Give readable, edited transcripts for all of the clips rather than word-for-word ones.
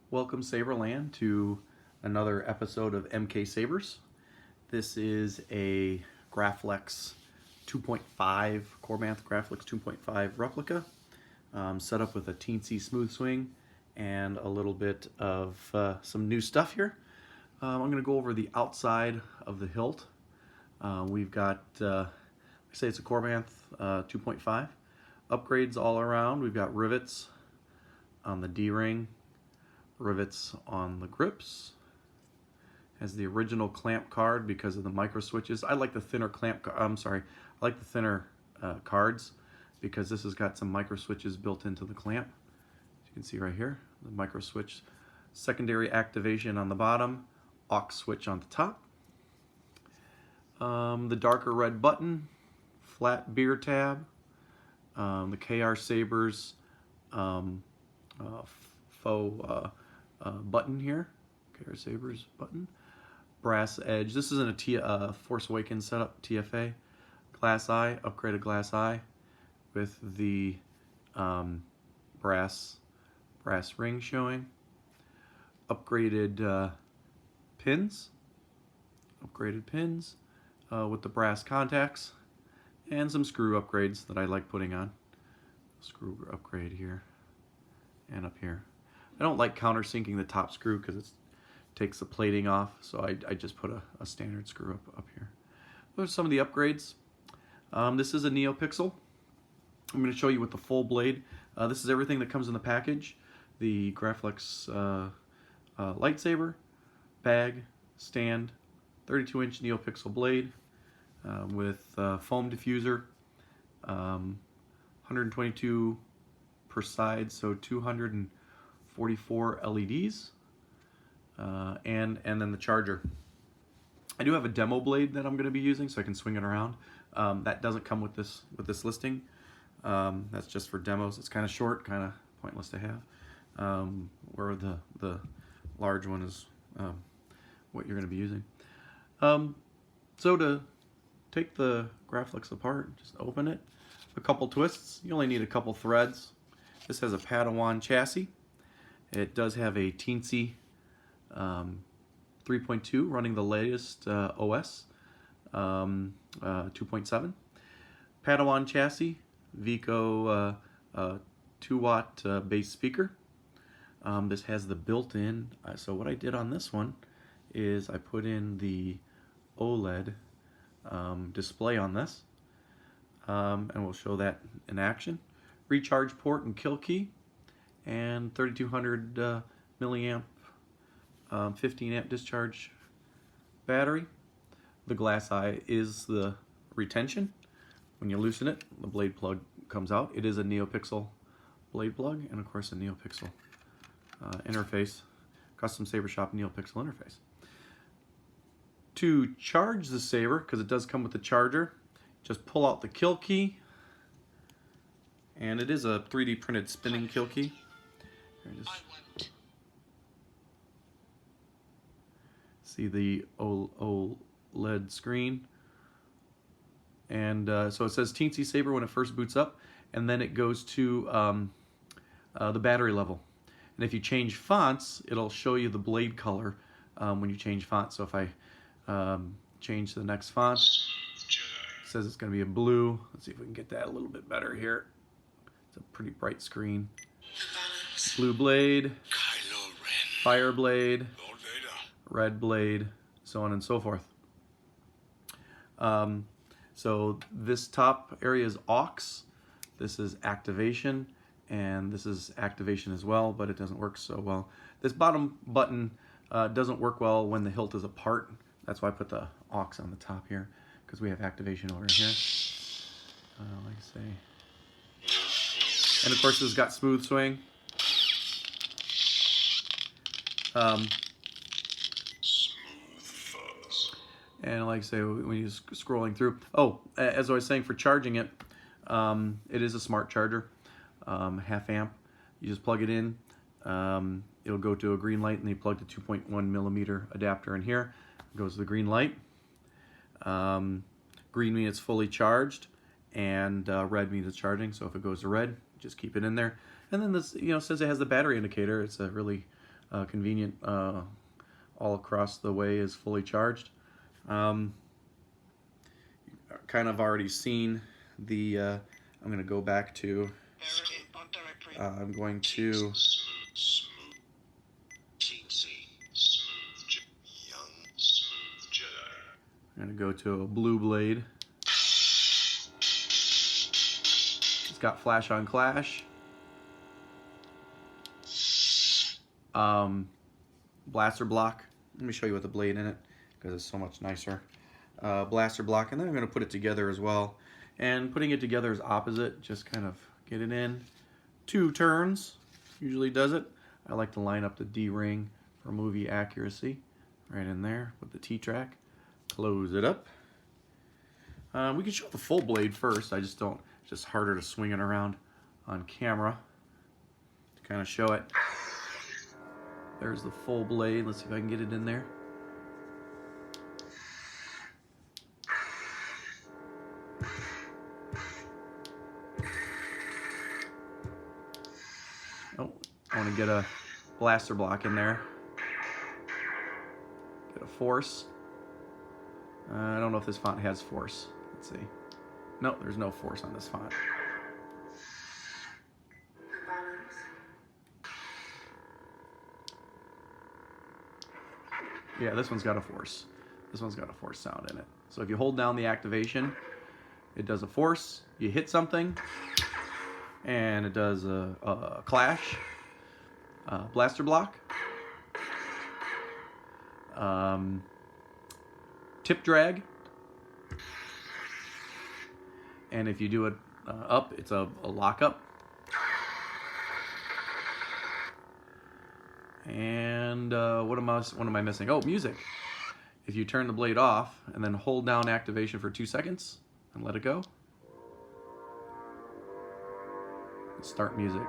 Welcome Saberland to another episode of MKSabers. This is a Graflex 2.5, Korbanth Graflex 2.5 replica, set up with a Teensy Smooth swing and a little bit of some new stuff here. I'm going to go over the outside of the hilt. We've got, I say it's a Korbanth 2.5. Upgrades all around. We've got rivets on the D-ring, rivets on the grips. Has the original clamp card because of the micro switches. I like the thinner clamp. I like the thinner cards because this has got some micro switches built into the clamp. As you can see right here, the micro switch, secondary activation on the bottom, aux switch on the top. The darker red button, flat beer tab, the MKSabers faux button here, MKSabers button, brass edge. This isn't a Force Awakens setup, TFA. Glass eye, upgraded glass eye with the brass ring showing. Upgraded pins with the brass contacts, and some screw upgrades that I like putting on. Screw upgrade here and up here. I don't like countersinking the top screw because it takes the plating off, so I just put a standard screw up here. Those are some of the upgrades. This is a Neopixel. I'm going to show you with the full blade. This is everything that comes in the package. The Graflex lightsaber, bag, stand, 32-inch Neopixel blade with foam diffuser, 122 per side, so 244 LEDs, and then the charger. I do have a demo blade that I'm going to be using, so I can swing it around. That doesn't come with this listing. That's just for demos. It's kind of short, kind of pointless to have. Where the large one is what you're going to be using. So to take the Graflex apart, just open it. A couple twists. You only need a couple threads. This has a Padawan chassis. It does have a Teensy 3.2 running the latest OS 2.7. Padawan chassis, Veco 2-watt bass speaker. This has the built-in, so what I did on this one is I put in the OLED display on this, and we'll show that in action. Recharge port and kill key, and 3200 milliamp 15 amp discharge battery. The glass eye is the retention. When you loosen it, the blade plug comes out. It is a Neopixel blade plug, and of course a Neopixel interface, custom Saber Shop Neopixel interface. To charge the saber, because it does come with the charger, just pull out the kill key, and it is a 3D printed spinning kill key. See the OLED screen, and so it says Teensy Saber when it first boots up, and then it goes to the battery level. And if you change fonts, it'll show you the blade color when you change fonts. So if I change to the next font, it says it's going to be a blue. Let's see if we can get that a little bit better here. It's a pretty bright screen. Blue blade, fire blade, red blade, so on and so forth. So this top area is aux, this is activation, and this is activation as well, but it doesn't work so well. This bottom button doesn't work well when the hilt is apart. That's why I put the aux on the top here, because we have activation over here. Like I say. And of course, it's got smooth swing. And like I say, when you're scrolling through. Oh, as I was saying, for charging it, it is a smart charger, half amp. You just plug it in. It'll go to a green light, and then you plug the 2.1 millimeter adapter in here. It goes to the green light. Green means it's fully charged, and red means it's charging. So if it goes to red, just keep it in there. And then this, says it has the battery indicator. It's a really convenient. All across the way is fully charged. Kind of already seen the. I'm going to go back to. I'm going to. Teensy Smooth, young smooth Jedi. I'm going to go to a blue blade. It's got flash on clash. Blaster block. Let me show you with the blade in it because it's so much nicer. Blaster block, and then I'm going to put it together as well. And putting it together is opposite. Just kind of get it in 2 turns. Usually does it. I like to line up the D-ring for movie accuracy. Right in there with the T-track. Close it up. We can show the full blade first. I just don't. It's just harder to swing it around on camera to kind of show it. There's the full blade. Let's see if I can get it in there. Oh, I want to get a blaster block in there. Get a force. I don't know if this font has force. Let's see. No, there's no force on this font. Yeah, this one's got a force. This one's got a force sound in it. So if you hold down the activation, it does a force. You hit something, and it does a clash, blaster block, tip drag, and if you do it up, it's a lockup. And what am I missing? Oh, music. If you turn the blade off and then hold down activation for 2 seconds and let it go, start music.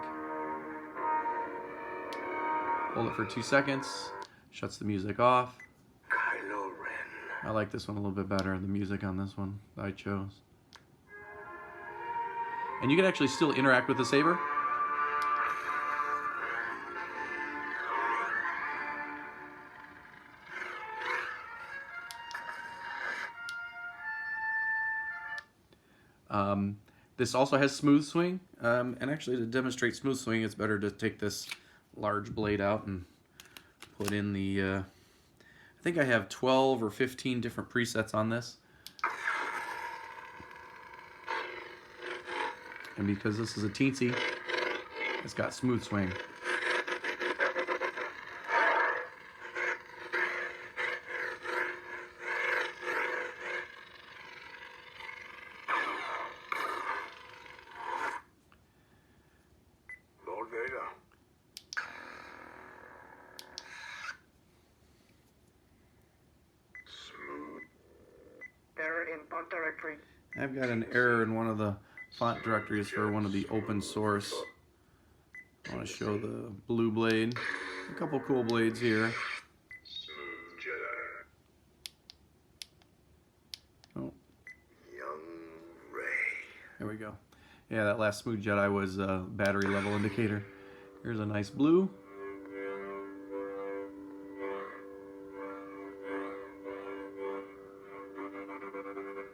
Hold it for 2 seconds, shuts the music off. Kylo Ren. I like this one a little bit better, the music on this one that I chose. And you can actually still interact with the saber. This also has smooth swing, and actually to demonstrate smooth swing, it's better to take this large blade out and put in the, I think I have 12 or 15 different presets on this. And because this is a teensy, it's got smooth swing. I've got an error in one of the font directories for one of the open source. I want to show the blue blade. A couple cool blades here. Smooth Jedi. Oh, Young Rey. there we go. Yeah, that last Smooth Jedi was a battery level indicator. Here's a nice blue.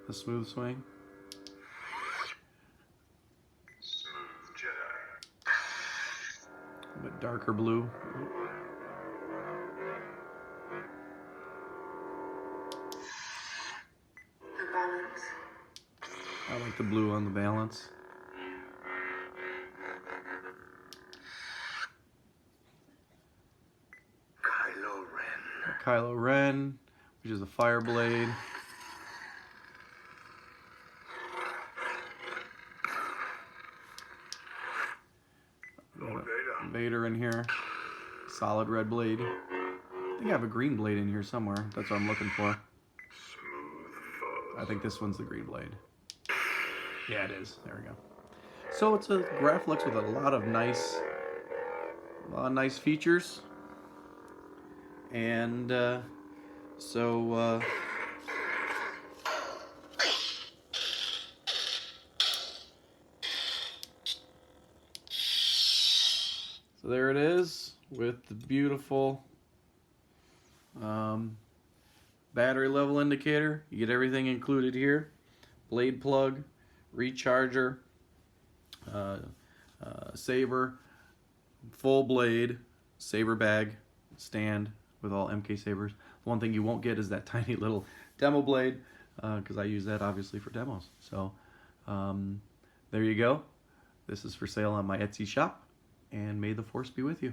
The smooth swing. Smooth Jedi. A bit darker blue. I like the blue on the balance. Kylo Ren. Kylo Ren, which is a fire blade. Vader in here. Solid red blade. I think I have a green blade in here somewhere. That's what I'm looking for. Smooth. I think this one's the green blade. Yeah, it is. There we go. So it's a Graflex with a lot of nice features. And so there it is. with the beautiful battery level indicator. You get everything included here. Blade plug, recharger, saber, full blade, saber bag, stand with all MKSabers. The one thing you won't get is that tiny little demo blade, because I use that obviously for demos. So there you go. This is for sale on my Etsy shop, and may the force be with you.